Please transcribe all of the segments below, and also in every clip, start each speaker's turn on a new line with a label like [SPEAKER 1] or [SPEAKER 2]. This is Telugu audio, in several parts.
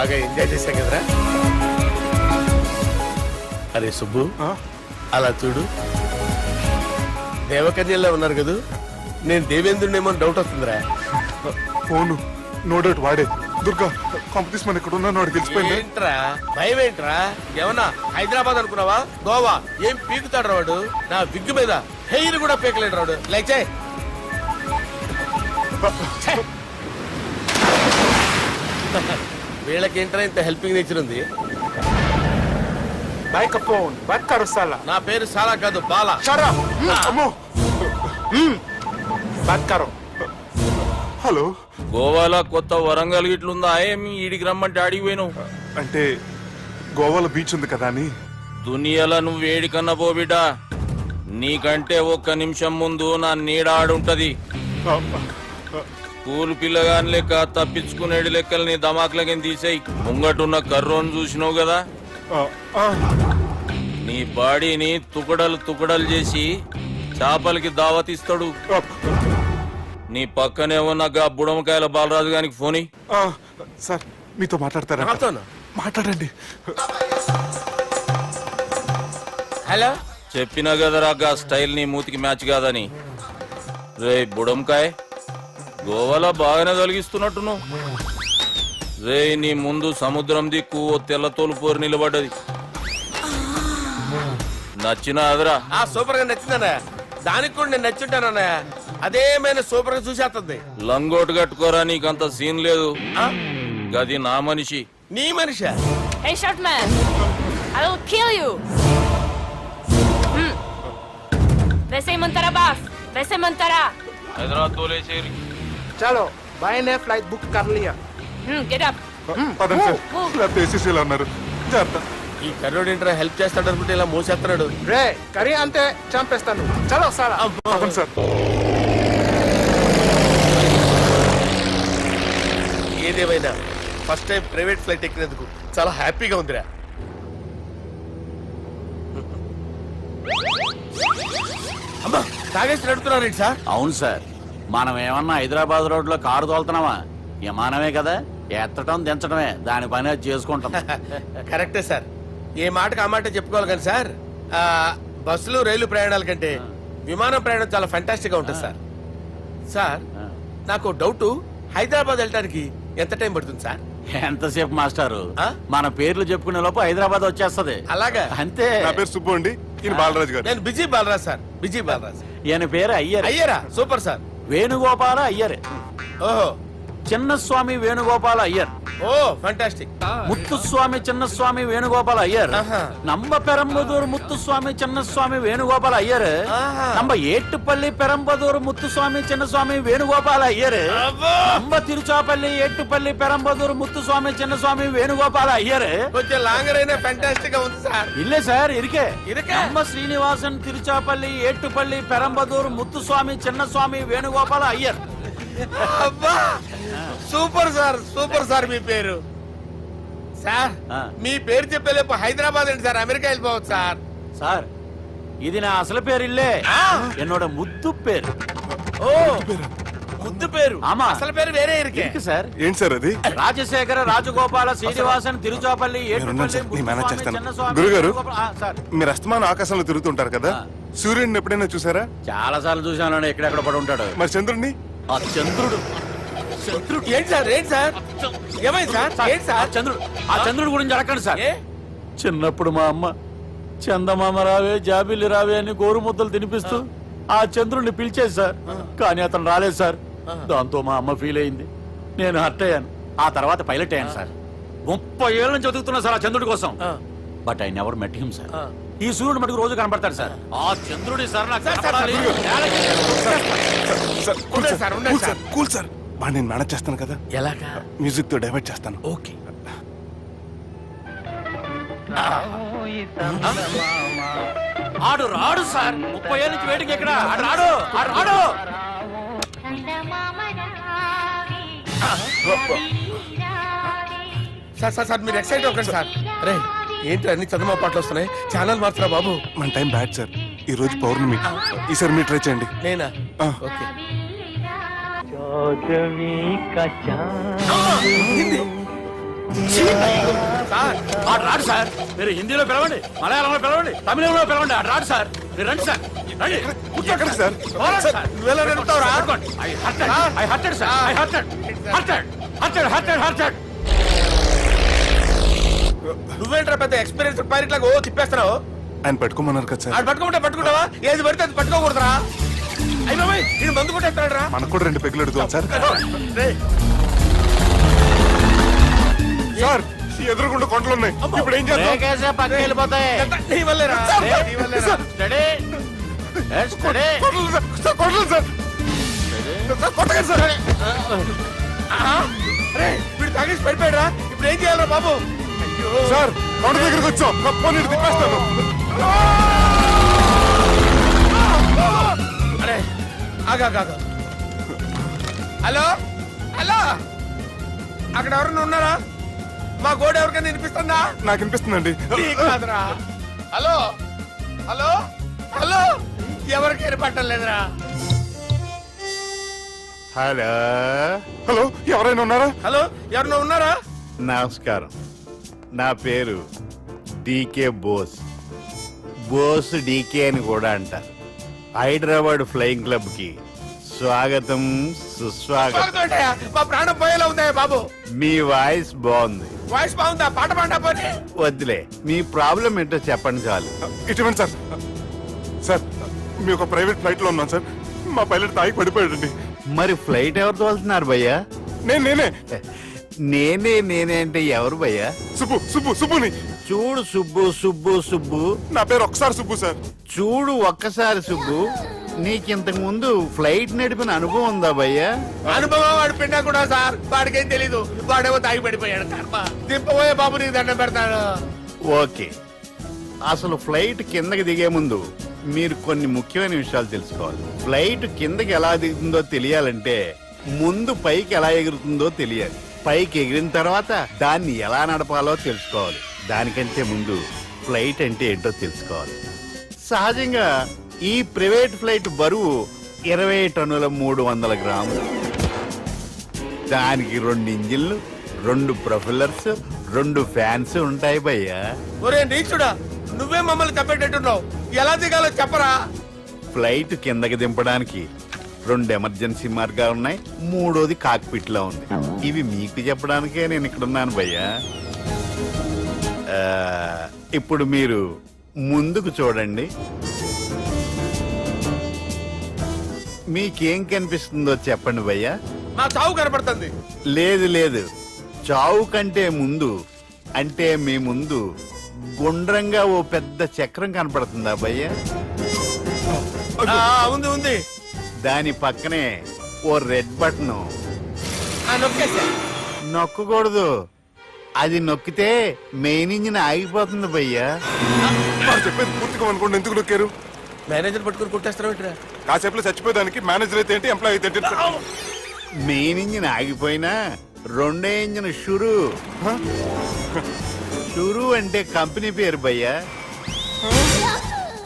[SPEAKER 1] బాగా ఎంజాయ్ చేశాం కదరా. అరే సుబ్బు, అలా చూడు, దేవకన్యల్లో ఉన్నారు కదా. నేను దేవేంద్రుడేమో డౌట్ వస్తుందిరా.
[SPEAKER 2] ఫోను నో డౌట్ వాడే. దుర్గా కాంపిటీషన్ మన ఇక్కడ ఉన్నా వాడు తెలిసిపోయింది.
[SPEAKER 1] ఏంట్రా భయం ఏంట్రా? ఏమన్నా హైదరాబాద్ అనుకున్నావా? గోవా ఏం పీకుతాడు రాడు. నా విగ్గు మీద హెయిర్ కూడా పీకలేడు రాడు. లైక్ వీళ్ళకేంట్రా ఇంత హెల్పింగ్ నేచర్ ఉంది.
[SPEAKER 3] బైక్ ఫోన్ బైక్ కరు సాలా.
[SPEAKER 1] నా పేరు సాలా కాదు, బాలా.
[SPEAKER 2] అమ్మో.
[SPEAKER 3] బైక్ కరు.
[SPEAKER 2] హలో,
[SPEAKER 4] గోవాలో కొత్త వరంగల్ గిట్లుందా? ఏమి ఈడికి రమ్మంటే అడిగి పోయినావు?
[SPEAKER 2] అంటే గోవాలో బీచ్ ఉంది కదా అని.
[SPEAKER 4] దునియాలో నువ్వు వేడికన్నా పో బిడ్డ. నీకంటే ఒక్క నిమిషం ముందు నా నీడ ఆడుంటది. స్కూల్ పిల్లగాని లెక్క తప్పించుకునేడు లెక్కలు నీ దమాకులకి తీసేయి. ముంగటున్న కర్రోని చూసినావు కదా, నీ బాడీని తుకడలు తుకడలు చేసి చేపలకి దావతిస్తాడు. నీ పక్కనే ఉన్న బుడమకాయల బాలరాజు గారికి ఫోని.
[SPEAKER 2] సార్ మీతో మాట్లాడతారా? మాట్లాడండి.
[SPEAKER 1] హలో,
[SPEAKER 4] చెప్పినా కదరా గా స్టైల్ నీ మూతికి మ్యాచ్ కాదని. రే బుడంకాయ్, గోవాలో బాగానే తొలగిస్తున్నట్టు నువ్వు. రే నీ ముందు సముద్రం దిక్కు ఓ తెల్లతోలు పోరు నిలబడ్డది. నచ్చినా అదరా?
[SPEAKER 1] సూపర్ గా నచ్చిందన్నా. దానికి కూడా నేను నచ్చుంటానన్నా. అదేమైనా సూపర్ గా చూసేస్తుంది.
[SPEAKER 4] లంగోటు కట్టుకోరా, నీకంత సీన్ లేదు. గది నా మనిషి.
[SPEAKER 1] నీ Manisha?
[SPEAKER 5] Hey, short man! I will kill you! वैसे ही मंतरा बास, वैसे मंतरा.
[SPEAKER 4] హైదరాబాద్ తోలేసేరి.
[SPEAKER 3] चलो भाई ने फ्लाइट बुक कर लिया.
[SPEAKER 5] Get up.
[SPEAKER 2] పదండి సార్, లేకపోతే ఏసీసీలో ఉన్నారు. జాగ్రత్త.
[SPEAKER 1] ఈ కర్రోడు ఏంట్రా హెల్ప్ చేస్తాడు అనుకుంటే ఇలా మోసేస్తున్నాడు.
[SPEAKER 3] రే కరీ అంతే చంపేస్తాను. చలో సాలా.
[SPEAKER 2] పదండి సార్.
[SPEAKER 1] ఏదేమైనా ఫస్ట్ టైం ప్రైవేట్ ఫ్లైట్ ఎక్కినందుకు చాలా హ్యాపీగా ఉందిరా. అమ్మా, తాగేసి నడుతున్నారేంటి సార్?
[SPEAKER 6] అవును సార్, మనం ఏమన్నా హైదరాబాద్ రోడ్ లో కారు తోలుతున్నామా? విమానమే కదా, ఎత్తడం దించడమే దాని పని, అది చేసుకుంటాం.
[SPEAKER 1] కరెక్టే సార్. ఏ మాటకు ఆ మాట చెప్పుకోవాలి కానీ సార్, బస్సులు రైలు ప్రయాణాల కంటే విమానం ప్రయాణం చాలా ఫెంటాస్టిక్ గా ఉంటుంది సార్. సార్ నాకు డౌట్, హైదరాబాద్ వెళ్ళడానికి ఎంత టైం పడుతుంది సార్?
[SPEAKER 6] ఎంతసేపు మాస్టారు, మన పేర్లు చెప్పుకునే లోపు హైదరాబాద్ వచ్చేస్తది.
[SPEAKER 1] అలాగా?
[SPEAKER 6] అంతే.
[SPEAKER 2] నా పేరు సుబ్బు అండి, ఈయన బాలరాజు గారు.
[SPEAKER 1] నేను busy Balaraj sir. Busy Balaraj.
[SPEAKER 6] ఈయన పేరు అయ్యర్.
[SPEAKER 1] అయ్యరా? Super sir.
[SPEAKER 6] వేణుగోపాల అయ్యర్.
[SPEAKER 1] ఓహో,
[SPEAKER 6] చిన్నస్వామి వేణుగోపాల అయ్యర్.
[SPEAKER 1] Oh fantastic.
[SPEAKER 6] ముత్తుస్వామి చిన్నస్వామి వేణుగోపాల అయ్యర్. நம்ம பெரம்பதூர் முத்துசுவாமி சின்னசுவாமி வேணுகோபால ஐயர். நம்ம ஏட்டுப்பள்ளி பெரம்பதூர் முத்துசுவாமி சின்னசுவாமி வேணுகோபால ஐயர். நம்ம తిరుచాపల్లి ఏట్టుపల్లి పెరంబదూర్ ముత్తుస్వామి చిన్నస్వామి వేణుగోపాల అయ్యర్.
[SPEAKER 1] కొంచెం లాంగర్ అయినా ఫంటాస్టిక్ గా ఉంది సార్.
[SPEAKER 6] ఇల్లే సార్ ఇరికే.
[SPEAKER 1] ఇరికే.
[SPEAKER 6] நம்ம శ్రీనివాసన్ తిరుచాపల్లి ఏట్టుపల్లి పెరంబదూర్ ముత్తుస్వామి చిన్నస్వామి వేణుగోపాల అయ్యర్.
[SPEAKER 1] అబ్బా, సూపర్ సార్, సూపర్ సార్. మీ పేరు సార్, మీ పేరు చెప్పేలేపు హైదరాబాద్ ఏంటి సార్, అమెరికా వెళ్ళిపోవచ్చు సార్.
[SPEAKER 6] సార్ ఇది నా అసలు పేరు ఇల్లే, என்னோட ముద్దు పేరు.
[SPEAKER 1] ఓ ముద్దు పేరు.
[SPEAKER 6] ఆమా,
[SPEAKER 1] అసలు పేరు వేరే ఇరికే
[SPEAKER 2] సార్. ఏంటి సార్ అది?
[SPEAKER 6] రాజశేఖర రాజగోపాల శ్రీనివాసన్ తిరుచాపల్లి
[SPEAKER 2] గురుగారు, మీరు అస్తమానం ఆకాశంలో తిరుగుతుంటారు కదా, సూర్యుడిని ఎప్పుడైనా చూసారా?
[SPEAKER 6] చాలా సార్లు చూసాను, ఎక్కడెక్కడ పడి ఉంటాడు.
[SPEAKER 2] మరి చంద్రుడిని?
[SPEAKER 6] ఆ చంద్రుడు.
[SPEAKER 1] ఏంటి సార్? ఏంటి సార్? ఏమైంది సార్? ఏంటి సార్?
[SPEAKER 6] ఆ చంద్రుడు గురించి అడగండి సార్. చిన్నప్పుడు మా అమ్మ చందమామ రావే జాబిల్లి రావే అని గోరు ముద్దలు తినిపిస్తూ ఆ చంద్రుడిని పిలిచేది సార్. కానీ అతను రాలేదు సార్. దాంతో మా అమ్మ ఫీల్ అయింది, నేను హర్ట్ అయ్యాను. ఆ తర్వాత పైలట్ అయ్యాను సార్. 30 ఏళ్ళ నుంచి చదువుతున్నా సార్ ఆ చంద్రుడి కోసం. But I never met him sir. ఈ సూర్యుడు మటుకు రోజు కనబడతాడు సార్. ఆ చంద్రుడి సార్ నాకు కనపడాలి.
[SPEAKER 2] కూల్ సార్, నేను మేనేజ్ చేస్తాను కదా.
[SPEAKER 1] ఎలాగా?
[SPEAKER 2] మ్యూజిక్ తో డైవర్ట్ చేస్తాను.
[SPEAKER 1] ఓకే.
[SPEAKER 6] ఆడు రాడు సార్, 30 ఏళ్ళ నుంచి వేటికి ఎక్కడ ఆడు రాడు. ఆడు రాడు.
[SPEAKER 1] సార్ సార్ సార్, మీరు ఎక్సైట్ అవ్వకండి సార్. రే ఏంటి అన్ని చదువు పాటలు వస్తున్నాయి, ఛానల్ మార్చరా బాబు.
[SPEAKER 2] మన టైం బ్యాడ్ సార్, ఈ రోజు పౌర్ణమి. ఈసారి మీరు ట్రై చేయండి.
[SPEAKER 1] నేనా? ఓకే. సార్
[SPEAKER 6] ఆడు రాడు సార్. మీరు హిందీలో పిలవండి, మలయాళంలో పిలవండి, తమిళంలో పిలవండి, ఆడు రాడు సార్. మీరు రండి సార్, రండి.
[SPEAKER 2] ఎక్కడికి సార్?
[SPEAKER 6] పోరాడు సార్.
[SPEAKER 1] నువ్వెలా నడుపుతావురా?
[SPEAKER 6] పట్టుకోండి. I hurted, sir. I hurted.
[SPEAKER 1] నువ్వేంట్రా పెద్ద ఎక్స్పీరియన్స్ పైరెట్ లాగా ఓ తిప్పేస్తున్నావు?
[SPEAKER 2] ఆయన పెట్టుకోమన్నారు కదా సార్.
[SPEAKER 1] ఆడు పట్టుకుంటే పట్టుకుంటావా? ఏది పడితే అది పట్టుకోకూడదురా? అయ్యి బాబాయ్ ఇది మందు కొట్టేస్తాడు రా.
[SPEAKER 2] మనకు కూడా 2 పెగ్గులు అడుగుతాం సార్. సార్ ఎదురుగుండా కొండలు ఉన్నాయి, ఇప్పుడు ఏం చేద్దాం?
[SPEAKER 6] బ్రేకేసే పక్కకి వెళ్ళిపోతాయి.
[SPEAKER 1] నీ వల్లేరా? నీ వల్లేరా?
[SPEAKER 6] Steady. Let's steady.
[SPEAKER 2] Kondalu sir, sir, Kondalu sir. Sir, కొట్టకండి సార్.
[SPEAKER 1] ఆహా. అరే వీడు తాగేసి పడిపోయాడురా. ఇప్పుడు ఏం చేయాలరా బాబు? అయ్యో.
[SPEAKER 2] సార్ కొండ దగ్గరికి వచ్చాం, పోనీ తిప్పేస్తాను.
[SPEAKER 1] అరే ఆగా హలో హలో అక్కడ ఎవరన్నా ఉన్నారా? మా గోడ ఎవరికైనా వినిపిస్తుందా?
[SPEAKER 2] నాకు అనిపిస్తుందండి.
[SPEAKER 1] నీకు కాదురా. హలో హలో హలో ఎవరికి వినపట్టలేదురా.
[SPEAKER 7] హలో
[SPEAKER 2] హలో ఎవరైనా ఉన్నారా?
[SPEAKER 1] హలో ఎవరన్నా ఉన్నారా?
[SPEAKER 7] నమస్కారం, నా పేరు డీకే బోస్. బోస్ డీకే అని కూడా అంటారు. హైదరాబాద్ ఫ్లయింగ్ క్లబ్ కి స్వాగతం, సుస్వాగతం.
[SPEAKER 1] స్వాగతం ఏంటయ్యా? మా ప్రాణం పోయేలా ఉందయ్యా బాబు.
[SPEAKER 7] మీ వాయిస్ బాగుంది.
[SPEAKER 1] వాయిస్ బాగుందా? పాట పాడా పోనీ.
[SPEAKER 7] వద్దులే, మీ ప్రాబ్లం ఏంటో చెప్పండి చాలు.
[SPEAKER 2] ఇటువంటి సార్, సార్ మీ ఒక ప్రైవేట్ ఫ్లైట్ లో ఉన్నాను సార్. మా పైలట్ తాగి పడిపోయాడండి.
[SPEAKER 7] మరి ఫ్లైట్ ఎవరు తోలుతున్నారు భయ్యా?
[SPEAKER 2] నేనే
[SPEAKER 7] నేనే అంటే ఎవరు భయ్యా?
[SPEAKER 2] సుబ్బుని.
[SPEAKER 7] చూడు సుబ్బు,
[SPEAKER 2] నా పేరు ఒకసారి సుబ్బు సార్.
[SPEAKER 7] చూడు ఒక్కసారి సుబ్బు, నీకింతకు ముందు ఫ్లైట్ నడిపిన అనుభవం ఉందా భయ్యా?
[SPEAKER 1] అనుభవం వాడు పిండా కూడా సార్. వాడికేం తెలీదు. వాడేమో తాగి పడిపోయాడు. కర్మ. దింపబోయే బాబు నీకు దండం పెడతాడు.
[SPEAKER 7] ఓకే, అసలు ఫ్లైట్ కిందకి దిగే ముందు మీరు కొన్ని ముఖ్యమైన విషయాలు తెలుసుకోవాలి. ఫ్లైట్ కిందకి ఎలా దిగుతుందో తెలియాలంటే ముందు పైకి ఎలా ఎగురుతుందో తెలియాలి. పైకి ఎగిరిన తర్వాత దాన్ని ఎలా నడపాలో తెలుసుకోవాలి. దానికంటే ముందు ఫ్లైట్ అంటే ఏంటో తెలుసుకోవాలి. సహజంగా ఈ ప్రైవేట్ ఫ్లైట్ బరువు 20 టన్నుల 300 గ్రాములు. దానికి 2 ఇంజిన్లు, 2 ప్రొఫెల్లర్స్, 2 ఫ్యాన్స్ ఉంటాయి భయ్యా.
[SPEAKER 1] ఒరే నీచుడా, నువ్వే మమ్మల్ని తప్పేటట్టున్నావు. ఎలా దిగాలో చెప్పరా?
[SPEAKER 7] ఫ్లైట్ కిందకి దింపడానికి 2 ఎమర్జెన్సీ మార్గాలు ఉన్నాయి, 3వది కాక్పిట్ లో ఉంది. ఇవి మీకు చెప్పడానికే నేను ఇక్కడ ఉన్నాను భయ్యా. ఇప్పుడు మీరు ముందుకు చూడండి. మీకేం కనిపిస్తుందో చెప్పండి భయ్యా.
[SPEAKER 1] మా చావు కనపడుతుంది.
[SPEAKER 7] లేదు, చావు కంటే ముందు, అంటే మీ ముందు గుండ్రంగా ఓ పెద్ద చక్రం కనపడుతుందా భయ్యా?
[SPEAKER 1] ఉంది.
[SPEAKER 7] దాని పక్కనే ఓ రెడ్ బటన్.
[SPEAKER 1] నొక్కేసా.
[SPEAKER 7] నొక్కకూడదు, అది నొక్కితే మెయిన్ ఇంజిన్ ఆగిపోతుంది భయ్యా.
[SPEAKER 2] వాడు చెప్పేది పూర్తిగా అనుకోండి. ఎందుకు నొక్కారు?
[SPEAKER 1] మేనేజర్ పట్టుకుని కుట్టేస్తారా ఏంట్రా?
[SPEAKER 2] కాసేపులో చచ్చిపోయేదానికి మేనేజర్ అయితే ఏంటి, ఎంప్లాయ్ అయితే ఏంటి?
[SPEAKER 7] మెయిన్ ఇంజిన్ ఆగిపోయినా రెండో ఇంజిన్ షురు అంటే కంపెనీ పేరు భయ్యా.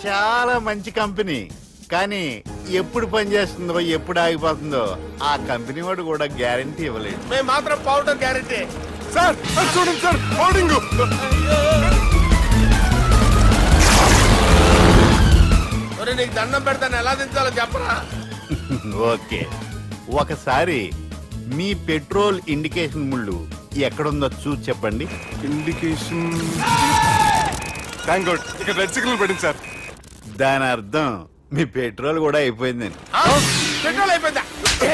[SPEAKER 7] చాలా మంచి కంపెనీ, కానీ ఎప్పుడు పనిచేస్తుందో ఎప్పుడు ఆగిపోతుందో ఆ కంపెనీ వాడు కూడా గ్యారంటీ ఇవ్వలేదు.
[SPEAKER 1] మేము మాత్రం పౌడర్ గ్యారెంటీ.
[SPEAKER 2] సార్ అది చూడండి సార్, హోర్డింగ్.
[SPEAKER 1] నీకు దండం పెడతాను, ఎలా దించాలో చెప్పరా?
[SPEAKER 7] ఓకే, ఒకసారి మీ పెట్రోల్ ఇండికేషన్ ముళ్ళు ఎక్కడుందో చూసి చెప్పండి.
[SPEAKER 2] ఇండికేషన్. థ్యాంక్ గాడ్, ఇక్కడ రెడ్ సిగ్నల్ పడింది సార్.
[SPEAKER 7] దాని అర్థం మీ పెట్రోల్ కూడా అయిపోయిందని.
[SPEAKER 1] పెట్రోల్ అయిపోయిందా?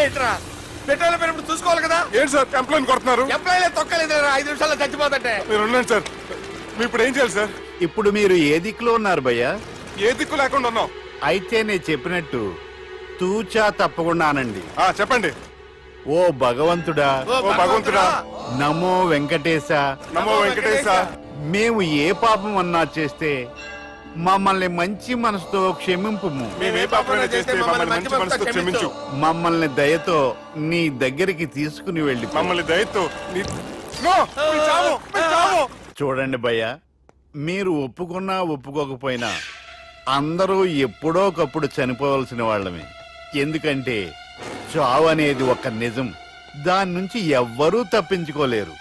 [SPEAKER 1] ఏంట్రా పెట్రోల్ అయిపోయినప్పుడు చూసుకోవాలి కదా.
[SPEAKER 2] ఏంటి సార్ ఎంప్లాయ్ కొడుతున్నారు?
[SPEAKER 1] ఎంప్లాయీలే తొక్కలేదు 5 నిమిషాల్లో చచ్చిపోతుంటే.
[SPEAKER 2] మీరు ఉన్నాను సార్. మీరు ఇప్పుడు ఏం చేయాలి సార్?
[SPEAKER 7] ఇప్పుడు మీరు ఏ దిక్కులో ఉన్నారు భయ్యా?
[SPEAKER 2] ఏ దిక్కు లేకుండా ఉన్నాం.
[SPEAKER 7] అయితే నేను చెప్పినట్టు తూచా తప్పకుండా అనండి.
[SPEAKER 2] చెప్పండి.
[SPEAKER 7] ఓ భగవంతుడా,
[SPEAKER 1] ఓ భగవంతుడా,
[SPEAKER 7] నమో వెంకటేశ,
[SPEAKER 2] నమో వెంకటేశ.
[SPEAKER 7] మేము ఏ పాపం అన్నా చేస్తే మమ్మల్ని మంచి మనసుతో క్షమింపుము.
[SPEAKER 2] మేమే పాపమైనా చేస్తే మమ్మల్ని మంచి మనసుతో క్షమించు.
[SPEAKER 7] మమ్మల్ని దయతో నీ దగ్గరికి తీసుకుని వెళ్ళి
[SPEAKER 2] మమ్మల్ని దయతో నో, మీ చావు, మీ చావు.
[SPEAKER 7] చూడండి భయ్య, మీరు ఒప్పుకున్నా ఒప్పుకోకపోయినా అందరూ ఎప్పుడో ఒకప్పుడు చనిపోవలసిన వాళ్ళమే. ఎందుకంటే చావు అనేది ఒక నిజం, దాని నుంచి ఎవ్వరూ తప్పించుకోలేరు.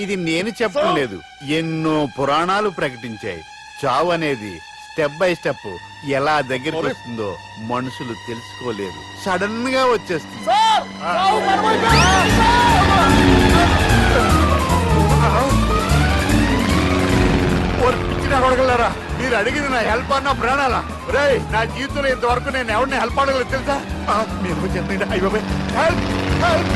[SPEAKER 7] ఇది నేను చెప్పడం లేదు, ఎన్నో పురాణాలు ప్రకటించాయి. చావు అనేది స్టెప్ బై స్టెప్ ఎలా దగ్గరికి వస్తుందో మనుషులు తెలుసుకోలేరు, సడన్ గా వచ్చేస్తుంది. అడగలరా, మీరు అడిగింది నా హెల్ప్ అన్న ప్రాణాలా? రే, నా జీవితంలో ఇంతవరకు నేను ఎవరిని హెల్ప్ అడగలేదు తెలుసా? మీరు చెప్పండి. అయ్యో హెల్ప్ హెల్ప్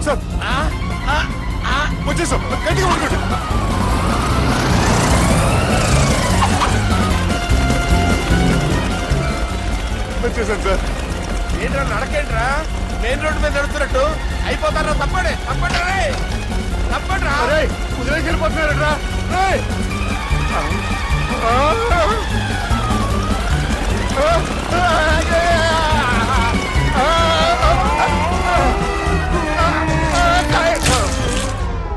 [SPEAKER 2] సార్ వచ్చేసాం, గట్టిగా పట్టుకోండి. వచ్చేసాను సార్.
[SPEAKER 1] ఏంట్రా నడకేంట్రా, మెయిన్ రోడ్డు మీద నడుస్తున్నట్టు అయిపోతారా? తప్పండి తప్పండి రే, తప్పండి రా.
[SPEAKER 7] వదిలేసి వెళ్ళిపోతున్నారట్రా.